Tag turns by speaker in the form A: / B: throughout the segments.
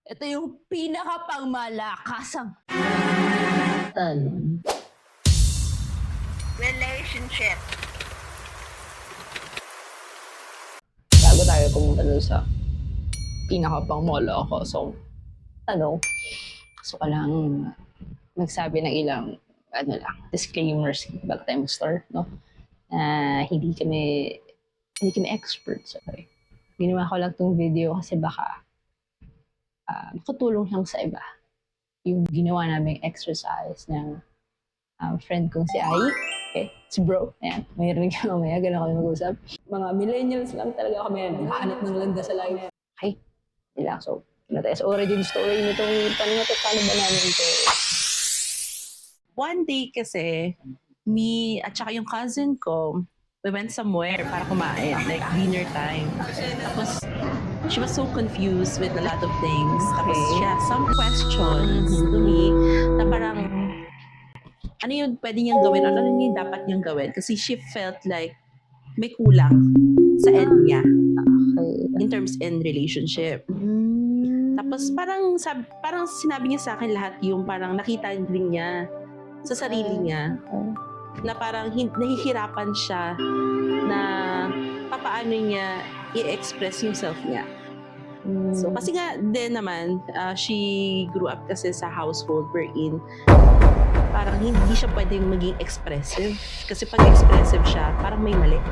A: Ito yung pinaka-pangmalakasang
B: Relationship.
A: bago tayo pumunta dun sa pinaka-pangmolo ako. So, gusto ko lang magsabi ng ilang disclaimers bago tayo mag-start, no? Hindi kami experts. Okay? Ginawa ko lang tong video kasi baka makatulong lang sa iba yung ginawa naming exercise ng friend kong si Ai. Okay? Si bro. Ayan. Mayroon ka mamaya. Ganun kami mag-usap. Mga millennials lang talaga kami. Naghahanap ng landas sa life. Okay? Nila. So, sa origin story nitong tanong na to, paano ba namin ito?
B: One day kasi, me at saka yung cousin ko, we went somewhere para kumain, like dinner time. Tapos, she was so confused with a lot of things. Tapos,
A: Okay.
B: she had some questions to me na parang, ano yung pwede niyang gawin? Ano yung dapat niyang gawin? Kasi she felt like may kulang sa end niya
A: Okay.
B: in terms in relationship. Tapos parang sinabi niya sa akin lahat yung parang nakita rin niya sa sarili niya na parang nahihirapan siya na papaano niya i-express yung self niya. So kasi nga din naman, she grew up kasi sa household wherein parang hindi siya pwedeng maging expressive. Kasi pag expressive siya, parang may mali.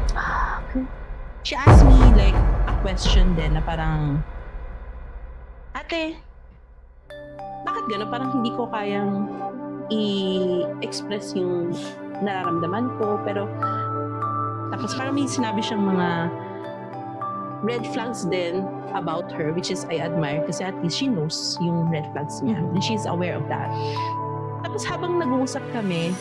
B: She asked me like a question din na parang, ate, bakit gano'n? Parang hindi ko kayang i-express yung nararamdaman ko. Pero, tapos parang may sinabi siyang mga red flags din about her, which is I admire kasi at least she knows yung red flags niya. And she's aware of that. Tapos habang nag-uusap kami,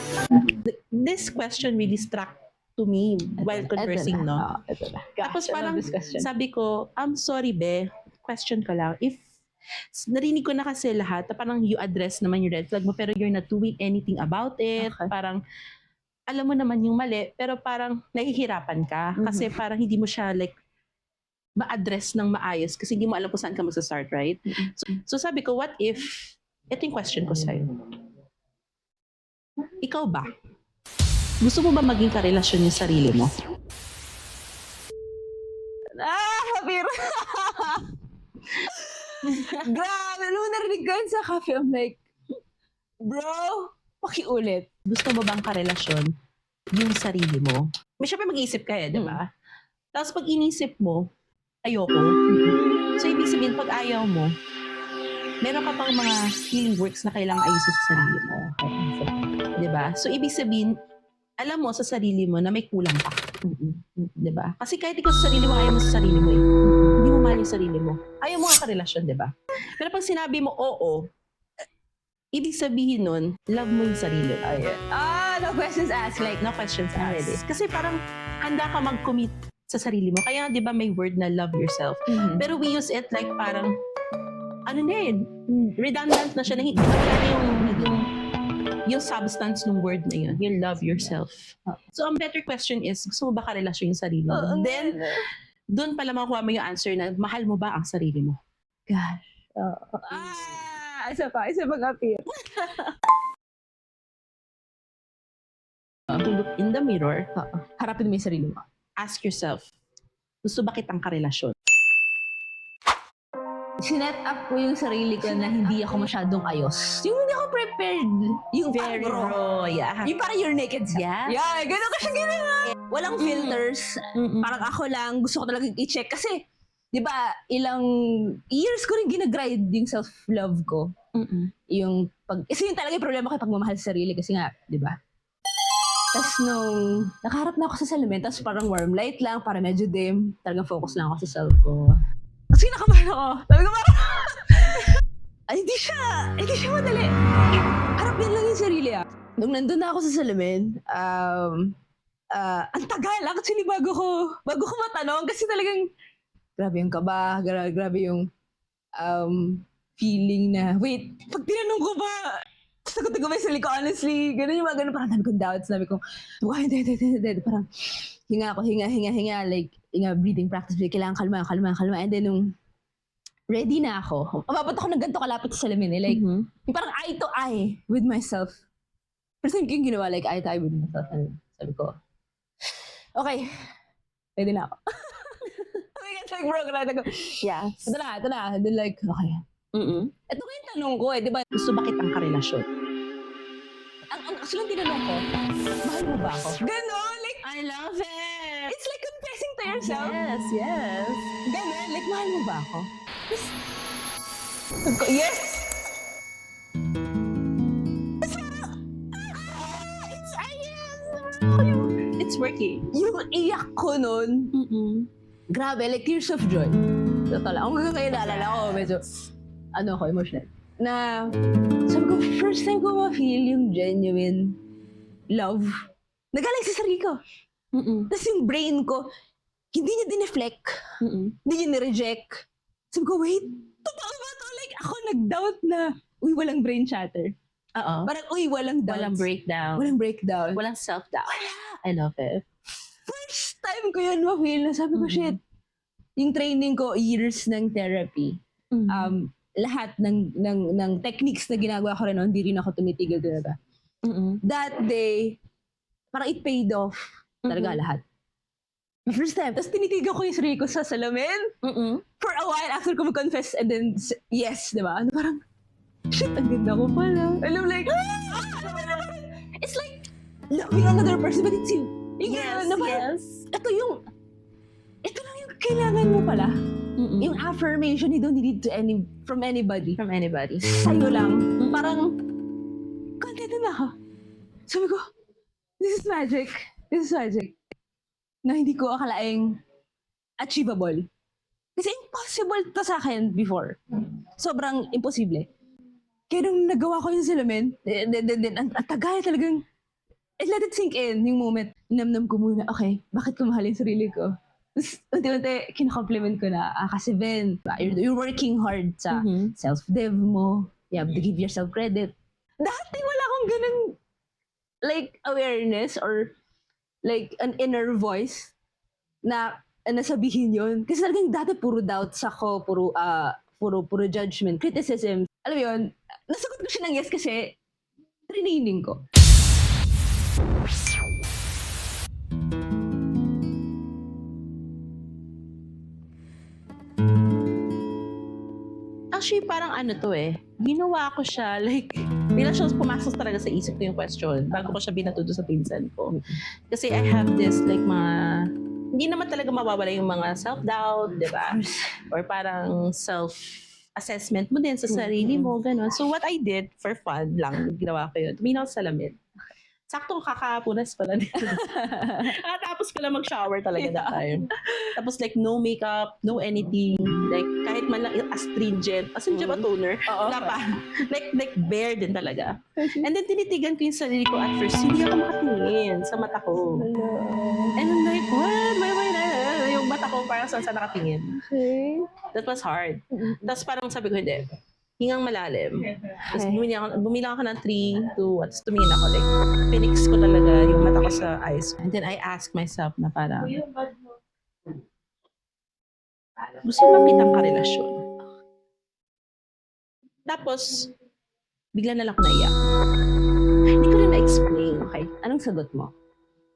B: this question really struck to me while conversing, no?
A: Ito na.
B: Tapos
A: Gosh, I
B: parang
A: love this question.
B: sabi ko, I'm sorry be, question ko lang. If narinig ko na kasi lahat, na parang you address naman yung red flag mo, pero you're not doing anything about it.
A: Okay.
B: Parang, alam mo naman yung mali, pero parang nahihirapan ka. Kasi parang hindi mo siya like, ma-address ng maayos kasi hindi mo alam kung saan ka mag-start, right? So sabi ko, what if, ito yung question ko sa'yo. Ikaw ba? Gusto mo ba maging karelasyon yung sarili mo?
A: Kapir! Grabe! Alam mo, narinig ko yun sa cafe. I'm like, bro, pakiulit.
B: Gusto mo bang karelasyon yung sarili mo? May syempre mag-iisip ka di ba? Tapos pag inisip mo, ayoko. So ibig sabihin, pag ayaw mo, meron ka pang mga healing works na kailangang ayusin sa sarili mo. Di ba? So ibig sabihin, alam mo sa sarili mo na may kulang pa. Di ba? Kasi kahit ikaw sa sarili mo, ayaw mo sa sarili mo eh. Hindi mo mahal yung sarili mo. Ayaw mo nga karelasyon, di ba? Pero pag sinabi mo, oo, ibig sabihin nun, love mo yung sarili mo.
A: No questions asked. Like,
B: No questions
A: Already.
B: asked. Kasi parang handa ka mag-commit sa sarili mo. Kaya di ba may word na love yourself? Pero we use it like parang, ano na yun, redundant na siya. Wala na yung substance ng word na yun. Yung love yourself. So, ang better question is, gusto mo ba karelasyon yung sarili mo? Then, doon pala makuha mo yung answer na, mahal mo ba ang sarili mo?
A: gosh. Isa pang appeal.
B: To look in the mirror,
A: Harapin mo yung sarili mo.
B: ask yourself, gusto ba kitang karelasyon?
A: Sinet up ko yung sarili ko na hindi ako masyadong ayos. Yung hindi ako prepared. Yung
B: Very
A: parang
B: raw, yeah.
A: yung parang you're naked.
B: Yeah.
A: Yeah, gano'n ko siya ginawa. Walang filters. Parang ako lang, gusto ko talaga i-check. Kasi, di ba, ilang years ko rin ginagride yung self-love ko. Yung kasi yun talaga yung problema ko yung pagmamahal sa sarili. Kasi nga, di ba? Tapos nung nakaharap na ako sa salamin, tapos parang warm light lang, para medyo dim. Talagang focus lang ako sa self ko. Kasi nakabahan ako. Sabi ko parang, hindi siya madali. Harapin lang yung sarili Nung nandun na ako sa salamin, ang tagal actually bago ko matanong kasi talagang grabe yung kaba, grabe yung feeling na, wait, pag tinanong ko ba, sagot ko ba yung sarili ko, honestly, ganun yung mga ganun, parang dami kong doubts, sabi ko, hindi, parang hinga ako, hinga, like, breathing practice, kailangan kalma, and then nung ready na ako. Umabot ako ng ganito kalapit sa salamin eh. Like, yung parang eye to eye with myself. First time ko yung ginawa, like eye to eye with myself. And sabi ko, okay, ready na ako. Oh my God, like bro, kalata ko.
B: Yes.
A: Ito na. And then like, okay. Ito ko yung tanong ko eh, di ba?
B: Gusto ba kitang karelasyon?
A: Ang actually tinanong ko, mahal mo ba ako? Ganon, like,
B: I love it!
A: it's like confessing to yourself.
B: Yes.
A: Ganon, like, mahal mo ba ako? Tapos, sabi ko, yes! Tapos parang, it's a yes!
B: It's working.
A: Yung iyak ko nun, grabe, like tears of joy. Totoo lang. Kung hanggang kayo naalala ko, medyo, emotional. Na, sabi ko, first time ko ma-feel yung genuine love. Nagaling sa sarili ko. Tapos yung brain ko, hindi niya dineflect. Hindi niya nireject. Sabi ko, wait, totoo ba to? Like, ako nag-doubt na, uy, walang brain shatter.
B: Oo.
A: Parang, uy, walang doubts.
B: Walang breakdown.
A: Walang breakdown.
B: Walang self-doubt. I love it.
A: First time ko yun ma-feel na sabi ko, shit, yung training ko, years ng therapy, lahat ng techniques na ginagawa ko rin, hindi rin ako tumitigil talaga. That day, parang it paid off talaga lahat. First time. Tapos tinitigan ko yung sarili ko sa salamin. For a while after ko mag-confess and then, yes, di ba? Ano parang, shit, ang ganda ko pala. And I'm like, it's like, loving another person, but it's you.
B: Yes.
A: Ito lang yung kailangan mo pala. Yung affirmation, you don't need it from anybody.
B: From anybody.
A: Sa'yo lang. Parang, content na ako. Sabi ko, this is magic. Na hindi ko akalaing achievable. Kasi impossible to sa akin before. Sobrang imposible. Kaya nung nagawa ko yung salamin, ang tagal talagang, let it sink in yung moment. Namnam ko muna, okay, bakit ko mahalin sarili ko? Tapos, unti-unti, kinakompliment ko na, kasi Ben, you're working hard sa self-dev mo. You have to give yourself credit. Dati wala akong ganun, like, awareness or like an inner voice na nasabihin yun. Kasi talagang dati puro doubts ako, puro judgment, criticism. Alam mo yun, nasagot ko siya ng yes kasi training ko.
B: Actually, parang ginawa ko siya, like, bigla siya pumasok talaga sa isip ko yung question bago ko siya binatudo sa pinsan ko. Kasi I have this, like, hindi naman talaga mawawala yung mga self-doubt, di ba? Or parang self-assessment mo din sa sarili mo, gano'n. So what I did, for fun lang, ginawa ko yun. Tumingin ako sa salamin. Sakto kakapunas pala dito. Tapos ko lang mag-shower talaga that time. Tapos like no makeup, no anything. Like kahit man lang astringent ba toner? Wala pa. Like bare din talaga. And then tinitigan ko yung sarili ko at first. Hindi ako makatingin sa mata ko. And I'm like, what? Why na? Yung mata ko parang saan nakatingin.
A: Okay.
B: That was hard. Tapos parang sabi ko, hindi. Hingang malalim. Tapos bumila ako ng 3, 2, tapos tumingin ako. Like, pinix ko talaga yung mata ko sa eyes. And then I asked myself na parang, gusto mo kitang karelasyon? Tapos, bigla na lang ako naiyak. Hindi ko rin na-explain.
A: Okay. Anong sagot mo?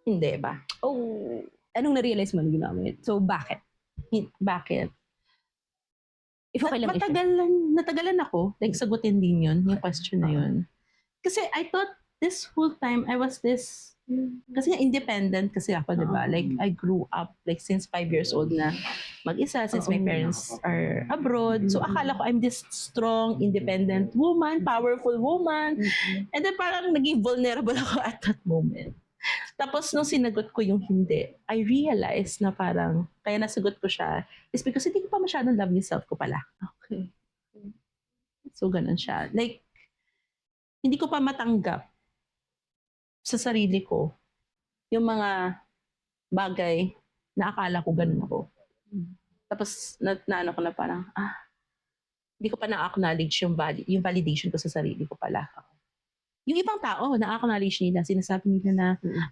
B: Hindi ba?
A: Oh. Anong na-realize mo nung ginawa mo yun? So, bakit?
B: Bakit?
A: If okay lang
B: natagalan ako, like sagutin din yun, yung question na yun. Kasi I thought this whole time I was this, kasi independent kasi ako, di ba? Like I grew up like since 5 years old na mag-isa since my parents are abroad. So akala ko I'm this strong, independent woman, powerful woman. And then parang naging vulnerable ako at that moment. Tapos nung sinagot ko yung hindi, I realized na parang, kaya nasagot ko siya, is because hindi ko pa masyadong love yourself ko pala.
A: Okay.
B: So ganun siya. Like, hindi ko pa matanggap sa sarili ko yung mga bagay na akala ko ganun ako. Tapos, naano ko na parang, hindi ko pa na-acknowledge yung validation ko sa sarili ko pala. Yung ibang tao, na-acknowledge nila, sinasabi nila na,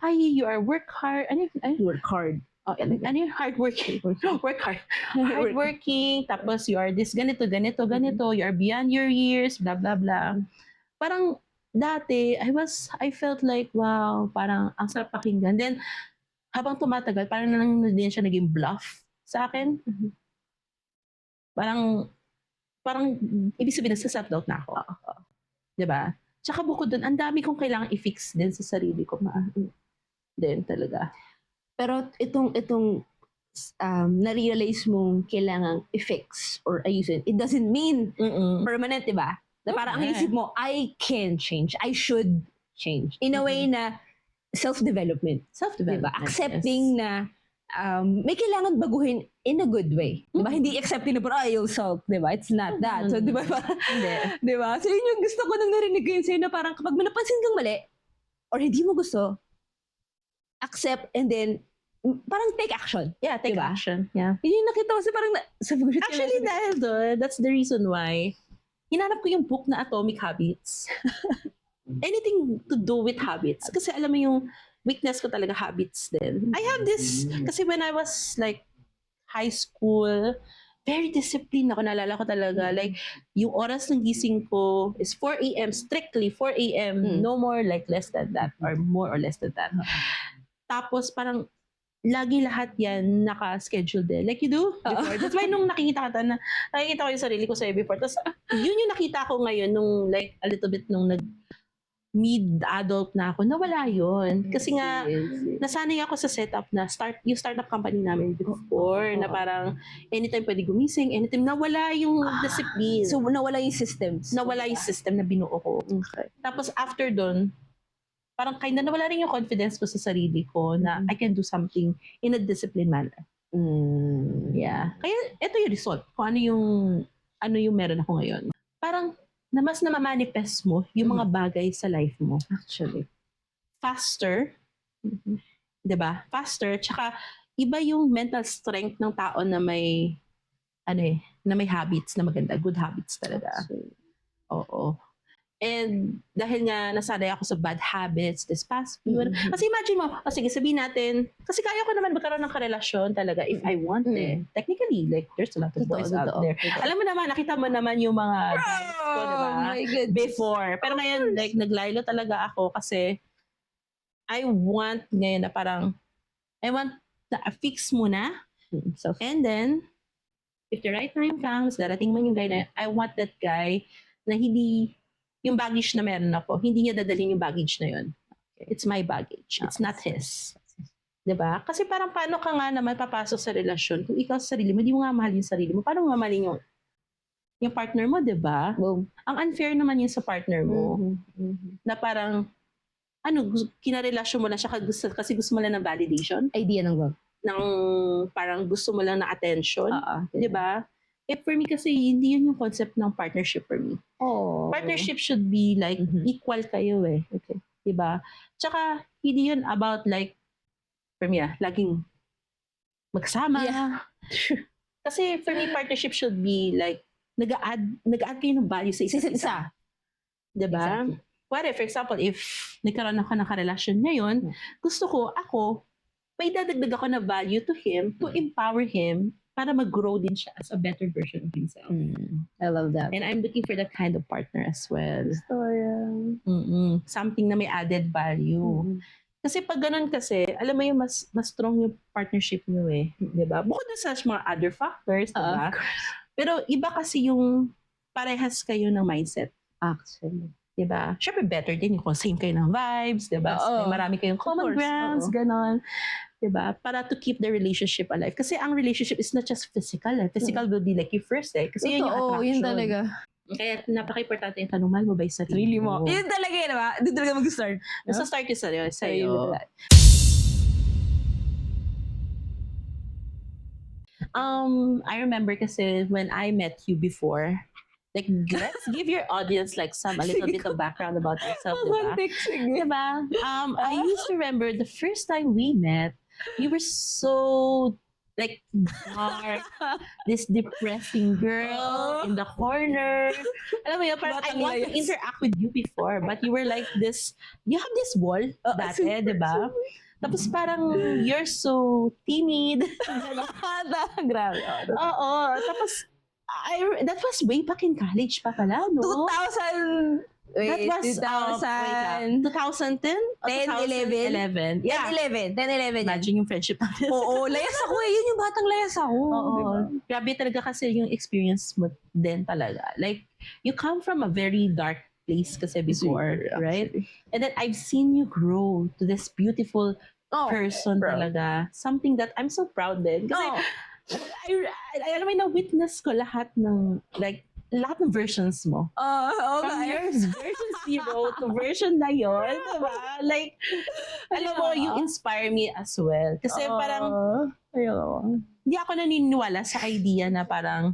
B: you are work hard.
A: You work hard.
B: ano yung hardworking? Work hard. Hardworking, tapos you are this ganito, you are beyond your years, blah, blah, blah. Parang, dati, I felt like, wow, parang ang sarap pakinggan. Then, habang tumatagal, parang lang din siya naging bluff sa akin. Parang, ibig sabihin, nasa-self-doubt na ako. Diba? Tsaka bukod dun, ang dami kong kailangan i-fix din sa sarili ko. Din talaga.
A: Pero itong na-realize mong kailangang i-fix or ayusin, it doesn't mean permanent, diba? Na parang ang isip mo, I can change. I should change. In a way na self-development. Diba? Accepting na may kailangan baguhin in a good way. Diba? Hindi accepting na parang yourself. Diba? It's not that. So, diba? Diba? So, yun yung gusto ko nang narinig ko yun sa'yo na parang kapag may napansin kang mali or hindi mo gusto, accept and then parang take action.
B: Yeah, take action. Yeah.
A: Yun yung nakita ko sa parang
B: actually, dahil doon, that's the reason why hinanap ko yung book na Atomic Habits. Anything to do with habits. Kasi alam mo yung weakness ko talaga habits din. I have this, kasi when I was like high school, very disciplined ako. Naalala ko talaga. Like, yung oras ng gising ko is 4 a.m. Strictly 4 a.m. No more like less than that or more or less than that. Tapos parang lagi lahat yan naka-schedule din. Like you do before. That's why nung nakikita ko yung sarili ko sa'yo before. Tapos yun yung nakita ko ngayon nung like a little bit nung mid-adult na ako, nawala yun. Kasi nga, nasanay ako sa setup na yung startup company namin before, na parang anytime pwede gumising, anytime, nawala yung discipline.
A: So, nawala yung systems.
B: Nawala yung system na binuo ko. Okay. Tapos after dun, parang kinda nawala rin yung confidence ko sa sarili ko na I can do something in a disciplined manner. Yeah. Kaya, ito yung result. Kung ano yung meron ako ngayon. Parang, na mas namamanifest mo yung mga bagay sa life mo.
A: Actually.
B: Faster. Diba? Faster. Tsaka, iba yung mental strength ng tao na may, na may habits na maganda. Good habits talaga.
A: Actually.
B: Oo. And dahil nga nasanay ako sa bad habits this past few. Kasi imagine mo, sige sabihin natin, kasi kaya ko naman magkaroon ng karelasyon talaga if I want eh. Technically, like there's a lot of boys out there. Alam mo naman, nakita mo naman yung mga guys ko, diba?
A: My God.
B: Before. Pero ngayon, like naglaylo talaga ako kasi I want ngayon na parang, I want na fix muna. And then, if the right time comes, darating man yung guy na, I want that guy na hindi yung baggage na meron ako, hindi niya dadalhin yung baggage na yun. It's my baggage. It's not his. Diba? Kasi parang paano ka nga naman papasok sa relasyon kung ikaw sa sarili mo, hindi mo nga mahal yung sarili mo. Paano mo mahalin yung partner mo, diba?
A: Wow.
B: Ang unfair naman yun sa partner mo. Na parang, kinarelasyon mo lang siya kasi gusto mo lang ng validation.
A: Idea ng love.
B: Parang gusto mo lang ng attention. Diba? For me kasi, hindi yun yung concept ng partnership for me. Partnership should be like, equal kayo eh. Okay. Diba? Tsaka, hindi yun about like, for me laging magsama. Yeah. Kasi for me, partnership should be like, nag-add kayo ng value sa isa. Diba? Exactly. What if, for example, if nagkaroon ako ng karelasyon ngayon, gusto ko, may dadagdag ako na value to him, to empower him, para mag-grow din siya as a better version of himself.
A: I love that.
B: And I'm looking for that kind of partner as well. Something na may added value. Kasi pag ganun kasi, alam mo yung mas strong yung partnership nyo eh. Diba? Bukod na sa mga other factors, diba? Pero iba kasi yung parehas kayo ng mindset.
A: Actually.
B: Diba? Siyempre better din yung same kayo ng vibes, diba? So, marami kayong common grounds, ganon. Diba? Para to keep the relationship alive. Kasi ang relationship is not just physical. Physical will be like you first eh. Kasi yun yung attraction.
A: Yun talaga.
B: Kaya napaka-importante yung tanong, mahal mo ba yung sarili mo?
A: Yun talaga yun, diba? Doon talaga mag-start.
B: Basta start yung sa'yo. I remember kasi when I met you before, like, let's give your audience like a little bit of background about yourself, diba? I used to remember the first time we met, you were so like dark, this depressing girl in the corner. Alam mo yun, parang I want to interact with you before, but you were like this, you have this wall dati, diba? Tapos parang, you're so timid.
A: Grabe.
B: Oo. Tapos, that was way back in college pa pala, no?
A: 2000...
B: That
A: Wait,
B: was,
A: 2000...
B: 2010?
A: 10, 11.
B: 11. Yeah.
A: 10-11 yan.
B: Imagine yung friendship natin.
A: Oo, layas ako eh. Yun yung batang layas ako.
B: Oo.
A: Diba?
B: Grabe talaga kasi yung experience mo din talaga. Like, you come from a very dark place kasi before,
A: Super,
B: right? And then I've seen you grow to this beautiful person
A: proud.
B: talaga. Something that I'm so proud din. Kasi, alam mo, na-witness ko lahat ng versions mo. From your version 0 to version na yun, diba? Like, alam mo, you inspire me as well. Kasi parang, hindi ako naniniwala sa idea na parang,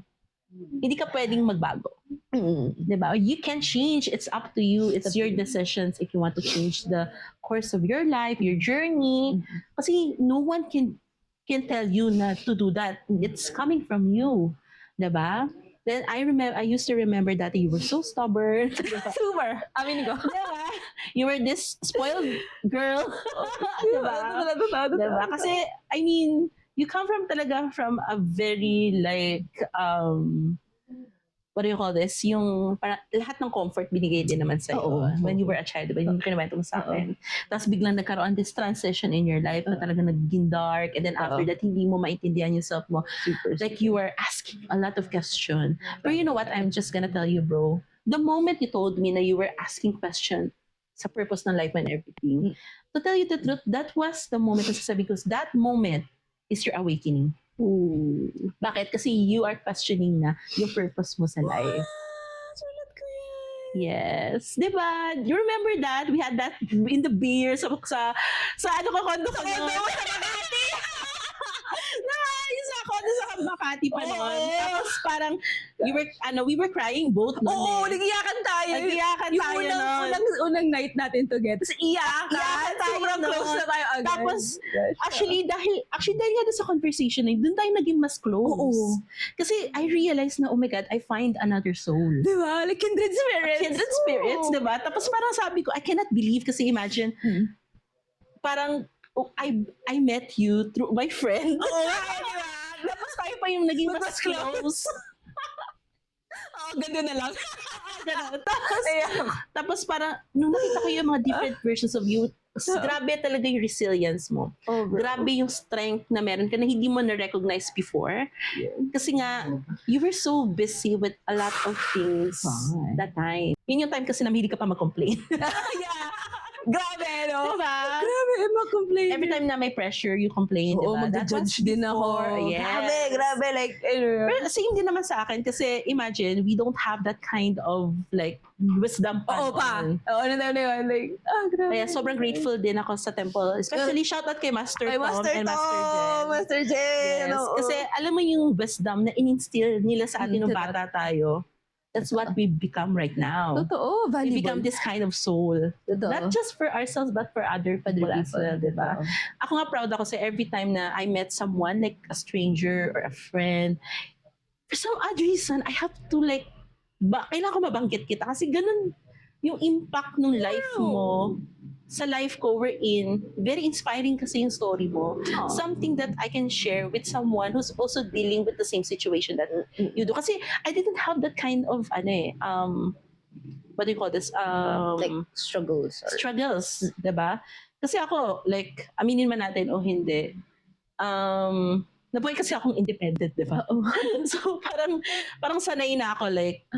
B: hindi ka pwedeng magbago. Diba? You can change. It's up to you. It's your decisions if you want to change the course of your life, your journey. Kasi no one can tell you na to do that. It's coming from you. Diba? Then I used to remember that you were so stubborn.
A: Super. Amin ko.
B: Diba? You were this spoiled girl. Diba? Diba? Kasi, I mean, you come from a very what do you call this? Yung lahat ng comfort binigay din naman sa'yo when you were a child. Diba? Yung kinuwento mo sa akin. Tapos biglang nagkaroon this transition in your life na talaga naging dark. And then after that, hindi mo maintindihan yourself mo. Like you were asking a lot of questions. But you know what? I'm just gonna tell you, bro. The moment you told me na you were asking questions sa purpose ng life and everything, to tell you the truth, that was the moment na sasabi ko, that moment is your awakening. Ooh. Bakit? Kasi you are questioning na yung purpose mo sa life.
A: Sulat ko yan.
B: Yes. Diba? You remember that? We had that in the beer sa ano ka kondo ka nun? Yung sa kondo sa Makati pa nun. Tapos parang, we were crying both nun.
A: Oo, nag-iyakan tayo.
B: Nag-iyakan tayo nun.
A: Unang night natin together. Tapos iyakan tayo. Sobrang close na tayo agad.
B: Tapos, actually, dahil nga doon sa conversation na yun, doon tayo naging mas close.
A: Oo.
B: Kasi I realized na, oh my God, I find another soul.
A: Diba? Like kindred spirits.
B: Kindred spirits, diba? Tapos parang sabi ko, I cannot believe kasi imagine, parang, I met you through my friend.
A: Oo, diba?
B: Tapos tayo pa yung naging mas close.
A: Ganda na lang.
B: Tapos parang, nung nakita ko yung mga different versions of you, grabe talaga yung resilience mo. Grabe yung strength na meron ka na hindi mo na-recognize before. Kasi nga, you were so busy with a lot of things that time. Yun yung time kasi na mahilig ka pa mag-complain.
A: Grabe, no?
B: Diba?
A: Grabe, mag-complain.
B: Every time na may pressure, you complain,
A: Oo,
B: diba?
A: mag-judge din ako.
B: Yes.
A: Grabe. Like,
B: Pero same din naman sa akin kasi imagine, we don't have that kind of like wisdom pa.
A: Oo pa. Oo, ano yun. Like, grabe.
B: Kaya sobrang grateful din ako sa temple. Especially shoutout kay Master Tom and Master Jen.
A: Master Jen.
B: Yes. Kasi alam mo yung wisdom na in-instill nila sa atin nung bata tayo. That's what we become right now.
A: Totoo, valuable.
B: We become this kind of soul.
A: Totoo.
B: Not just for ourselves, but for other people as well, diba? Ako nga proud ako sa every time na I met someone, like a stranger or a friend, for some odd reason, I have to like, kailangan ko mabanggit kita kasi ganun yung impact ng life mo sa life ko we're in. Very inspiring kasi yung story mo. Something that I can share with someone who's also dealing with the same situation that you do. Kasi I didn't have that kind of, what do you call this?
A: Like struggles.
B: Struggles, diba? Kasi ako, like, aminin man natin o hindi, nabuhay kasi akong independent, diba? So, parang sanay na ako, like,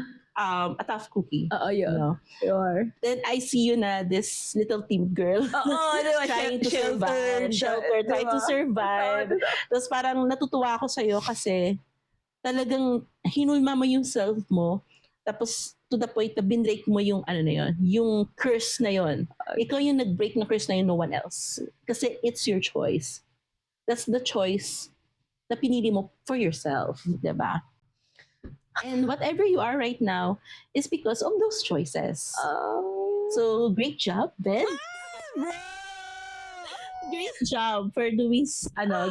B: a tough cookie.
A: Yun.
B: No?
A: Sure.
B: Then I see you na this little team girl
A: Diba?
B: trying to survive. Shelter, trying to survive. Tapos parang natutuwa ako sa'yo kasi talagang hinulma mo yung self mo. Tapos to the point na binrake mo yung yung curse na yun. Ikaw yung nag-break ng curse na yun, no one else. Kasi it's your choice. That's the choice na pinili mo for yourself, diba? And whatever you are right now is because of those choices. So, great job, Ben. Great job for doing,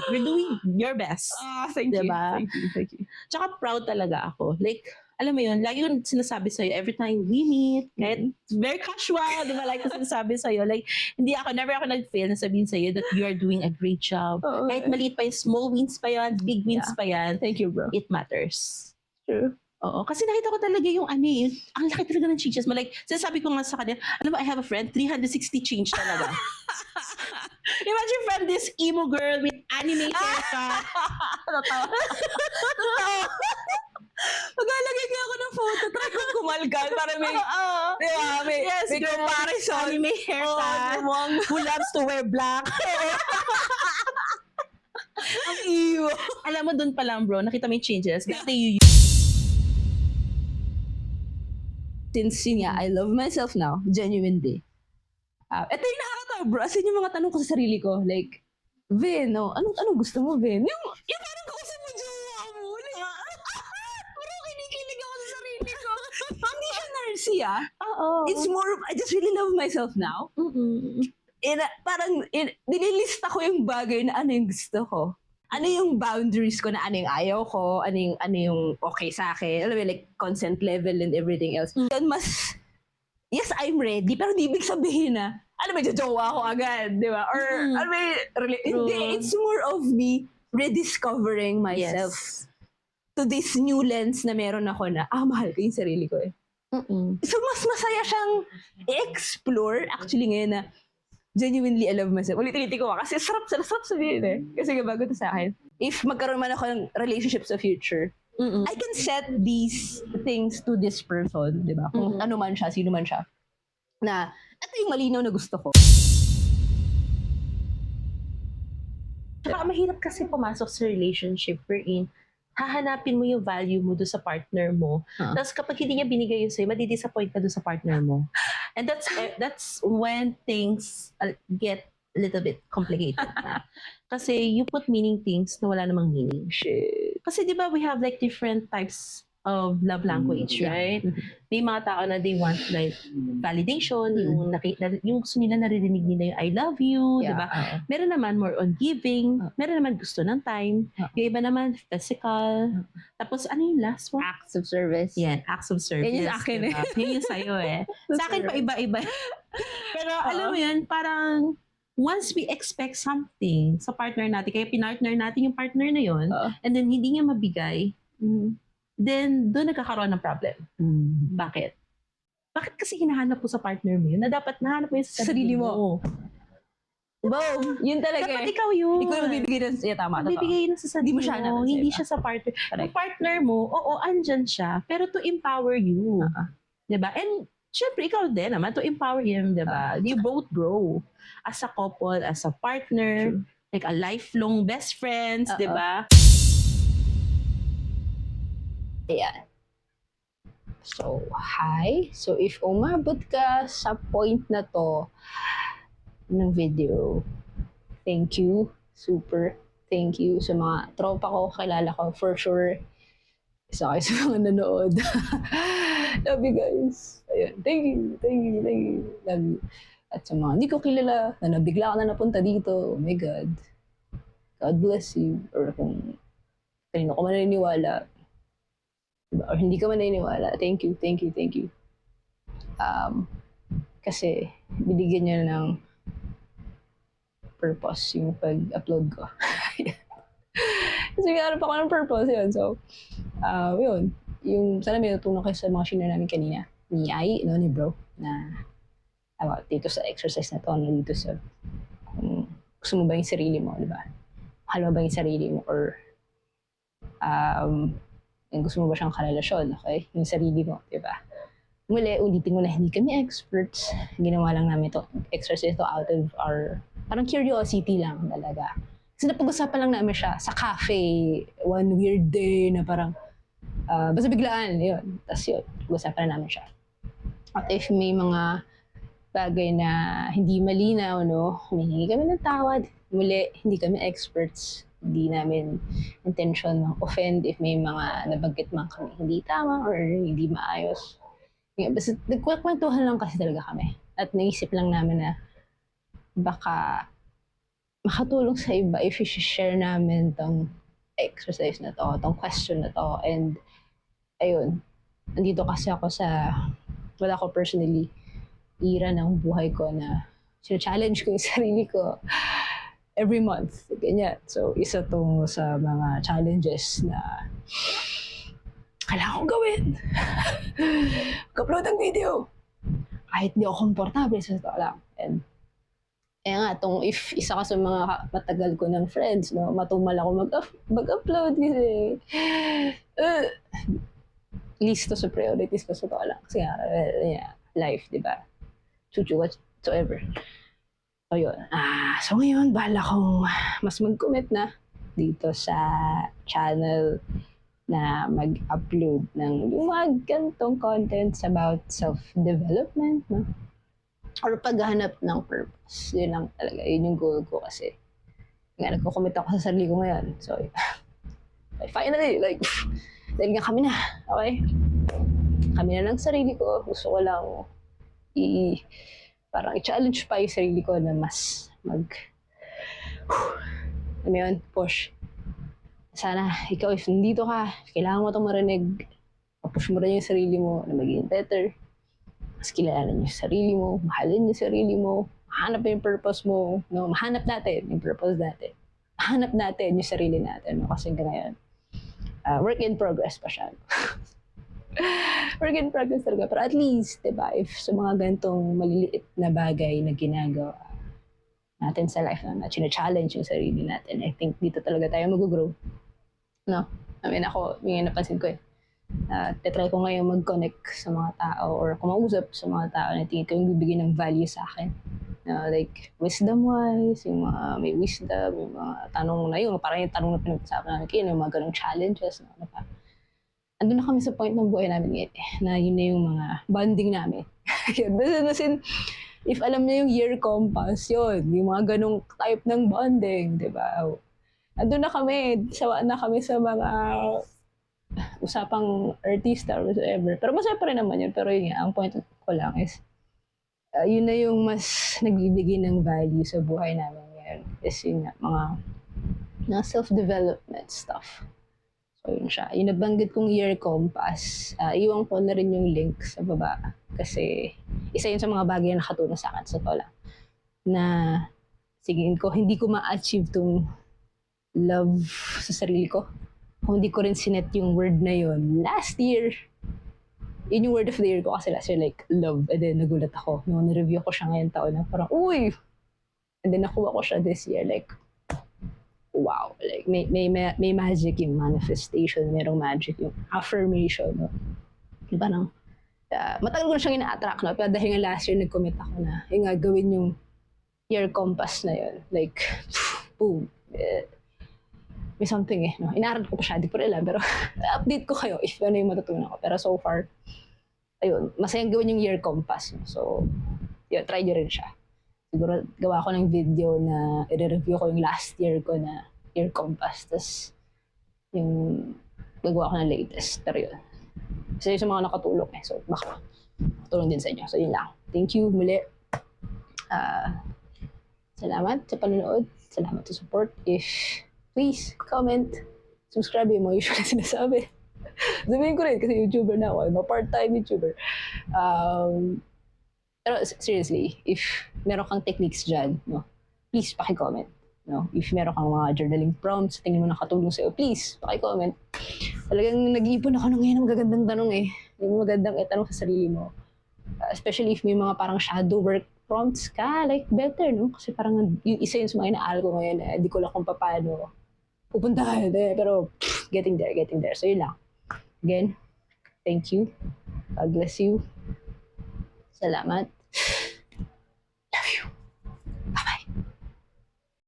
B: you're doing your best.
A: Thank you.
B: Diba?
A: Thank you.
B: Tsaka proud talaga ako. Like, alam mo yun, lagi yung sinasabi sa'yo every time we meet, kahit very casual, di ba? Like, sinasabi sa'yo, like, never ako nag-fail na sabihin sa'yo that you are doing a great job.
A: Oo.
B: Kahit maliit pa yung small wins pa yan, big wins pa yan,
A: Thank you, bro.
B: it matters.
A: True.
B: Oo, kasi nakita ko talaga yung ang laki talaga ng changes mo. Like, sinasabi ko nga sa kanya, alam mo, I have a friend, 360 change talaga. Imagine friend, this emo girl with anime haircut.
A: Totoo. Maglalagay nga ako ng photo. Try kong kumalgal para may, di ba, may
B: girl,
A: comparison.
B: anime haircut. Who loves to wear black.
A: Ang iyo.
B: Alam mo, dun pa lang bro, nakita mo yung changes. Dati you
A: Since yun nga, I love myself now, genuinely. Ito yung nakakatawa, bro. As in yung mga tanong ko sa sarili ko, like, Vin, anong gusto mo, Vin? Yung parang kausap mo, jowa mo. Like, parang kinikilig ako sa sarili ko. Hindi siya narcy,
B: Oo.
A: It's more of, I just really love myself now. Dinilista ko yung bagay na ano yung gusto ko. Ano yung boundaries ko na ano yung ayaw ko, ano yung okay sa akin, alam mo, like consent level and everything else. Yan mas, yes, I'm ready, pero di ibig sabihin na, alam mo, jowa ko agad, di ba? Or, alam mo, hindi, it's more of me rediscovering myself to this new lens na meron ako na, mahal ko yung sarili ko eh. So, mas masaya siyang i-explore, actually ngayon na, genuinely I love myself. Ulit-ulit ko kasi sarap sabihin eh. Kasi bago to sa akin. If magkaroon man ako ng relationship sa future, I can set these things to this person, di ba? Kung ano man siya, sino man siya. Na, ito yung malinaw na gusto ko.
B: Tsaka mahirap kasi pumasok sa relationship wherein hahanapin mo yung value mo doon sa partner mo. Tapos kapag hindi niya binigay yun sa'yo, madidisappoint ka doon sa partner mo. And that's when things get a little bit complicated. Kasi you put meaning things na wala namang meaning.
A: Shit.
B: Kasi di ba we have like different types of love language, right? May mga tao na they want like validation, yung gusto nila naririnig nila yung I love you, di ba? Meron naman more on giving, meron naman gusto ng time, yung iba naman physical. Tapos ano yung last one?
A: Acts of service.
B: Yan, acts of service.
A: Yan yung akin
B: diba? Yan yung sa'yo eh. Sa akin pa iba-iba. Pero alam mo yan, parang once we expect something sa partner natin, kaya pinartner natin yung partner na yon, and then hindi niya mabigay, then doon nagkakaroon ng problem. Bakit? Bakit kasi hinahanap mo sa partner mo yun na dapat nahanap mo yun sa sarili mo?
A: Boom! Yun talaga
B: Dapat ikaw yun.
A: Ikaw yung magbibigay ng, tama.
B: Magbibigay na sa sarili
A: Hindi mo siya hanapin sa
B: hindi
A: iba.
B: siya sa partner. Yung partner mo, oo, andyan siya, pero to empower you. Diba? And syempre, ikaw din naman, to empower him, diba? You both grow as a couple, as a partner, like a lifelong best friends, diba?
A: Ayan. So, hi. So, if umabot ka sa point na to ng video, thank you. Super. Thank you sa mga tropa ko, kilala ko, for sure. Isa kayo sa mga nanood. Love you guys. Ayun. Thank you. Love you. At sa mga hindi ko kilala, na nabigla ka na napunta dito, oh my God. God bless you. Or kung kanino ko man naniniwala, or hindi ka man naniniwala, thank you. Kasi binigyan niya ng purpose yung pag-upload ko. Kasi meron pa ako ng purpose yun. So, yun. Yung, sana may natutunan kayo sa mga share namin kanina. Ni Ai, ni bro, na dito sa exercise na to, dito sa kung gusto mo ba yung sarili mo, di ba? Mahal mo ba yung sarili mo? Or gusto mo ba siyang karelasyon, okay? Yung sarili mo, di ba? Muli, ulitin mo na hindi kami experts. Ginawa lang namin ito, exercise ito out of our, parang curiosity lang talaga. Kasi napag-usapan lang namin siya sa cafe, one weird day na parang, basta biglaan, yun. Tapos yun, pag-usapan na namin siya. At if may mga bagay na hindi malinaw, humingi kami ng tawad. Muli, hindi kami experts. Hindi namin intention mag-offend if may mga nabanggit man kami hindi tama or hindi maayos. Basta nagkwentuhan lang kasi talaga kami. At naisip lang namin na baka makatulong sa iba if i-share namin tong exercise na to, tong question na to. And ayun,
C: nandito kasi ako wala ko personally, era ng buhay ko na challenge ko yung sarili ko every month. Ganyan. So, isa tong sa mga challenges na kailangan kong gawin. Mag-upload ng video. Kahit di ako komportable, sa totoo lang. And nga, if isa ka sa mga matagal ko ng friends, no, matumal ako mag-upload kasi list to sa priorities ko, sa totoo lang. Kasi nga, life, di ba? Chuchu, whatsoever. So, yun. So, ngayon, bahala kong mas mag-commit na dito sa channel na mag-upload ng yung mga ganitong contents about self-development, no? Or paghahanap ng purpose. Yun lang talaga. Yun yung goal ko kasi. Nga, nagko-commit ako sa sarili ko ngayon. So, finally, dahil nga kami na, okay? Kami na lang sarili ko. Gusto ko lang parang i-challenge pa yung sarili ko na mas ano yun, push. Sana, ikaw, if nandito ka, kailangan mo itong marinig, push mo rin yung sarili mo na maging better. Mas kilalanin yung sarili mo, mahalin yung sarili mo, mahanap yung purpose mo, no? Mahanap natin yung purpose natin. Mahanap natin yung sarili natin, no? Kasi ngayon, work in progress pa siya. Work in progress talaga. Pero at least, diba, if sa mga ganitong maliliit na bagay na ginagawa natin sa life na challenge yung sarili natin, I think dito talaga tayo mag-grow. No? I mean, ako, yung napansin ko try ko ngayon mag-connect sa mga tao or kumausap sa mga tao na tingin ko yung bibigay ng value sa akin. Like, wisdom-wise, yung mga may wisdom, yung mga tanong na yun, parang yung tanong na pinag-usapan namin kayo, yung mga ganong challenges, no? Andun na kami sa point ng buhay namin ngayon na yun na yung mga bonding namin. If alam niyo yung year compass, yun, yung mga ganong type ng bonding, di ba? Andun na kami, sawa na kami sa mga usapang artista or whatever. Pero masaya pa rin naman yun. Pero yun nga, ang point ko lang is, yun na yung mas nagbibigay ng value sa buhay namin ngayon. Is yun nga, mga self-development stuff. So yun siya. Yung nabanggit kong year compass, iwan ko na rin yung link sa baba. Kasi isa yun sa mga bagay na nakatulong sa akin sa tola. Na sigin ko, hindi ko ma-achieve tong love sa sarili ko. Kung hindi ko rin sinet yung word na yun last year. Yun yung word of the year ko kasi last year, like, love. And then nagulat ako. Nung na-review ko siya ngayon taon na parang, uy! And then nakuha ko siya this year, like, wow. Like, may magic yung manifestation. Merong magic yung affirmation. No? Parang, matagal ko na siyang ina-attract. No? Pero dahil nga last year, nag-commit ako na yung gawin yung year compass na yun. Like, boom. May something no? Inaaral ko pa siya, di ko rin alam, pero update ko kayo if ano yung matutunan ko. Pero so far, ayun, masayang gawin yung year compass. No? So, yun, try nyo rin siya. Siguro, gawa ko ng video na i-review ko yung last year ko na year compass. Tapos, yung gagawa ko ng latest. Pero yun. Isa yun sa mga nakatulong So, baka makatulong din sa inyo. So, yun lang. Thank you muli. Salamat sa panonood. Salamat sa support. Please, comment, subscribe yung mga usual na sinasabi. Sabihin ko rin kasi YouTuber na ako. I'm a part-time YouTuber. Pero seriously, if meron kang techniques dyan, no, please paki-comment. No? If meron kang mga journaling prompts, tingin mo nakatulong sa'yo, please paki-comment. Talagang nag-iipon ako ng ngayon ng magagandang tanong Yung magandang itanong sa sarili mo. Especially if may mga parang shadow work prompts ka, like better, no? Kasi parang yung isa yun sa mga inaaral ko ngayon di ko lang kung paano pupuntahan pero getting there. So yun lang. Again, thank you. God bless you. Salamat.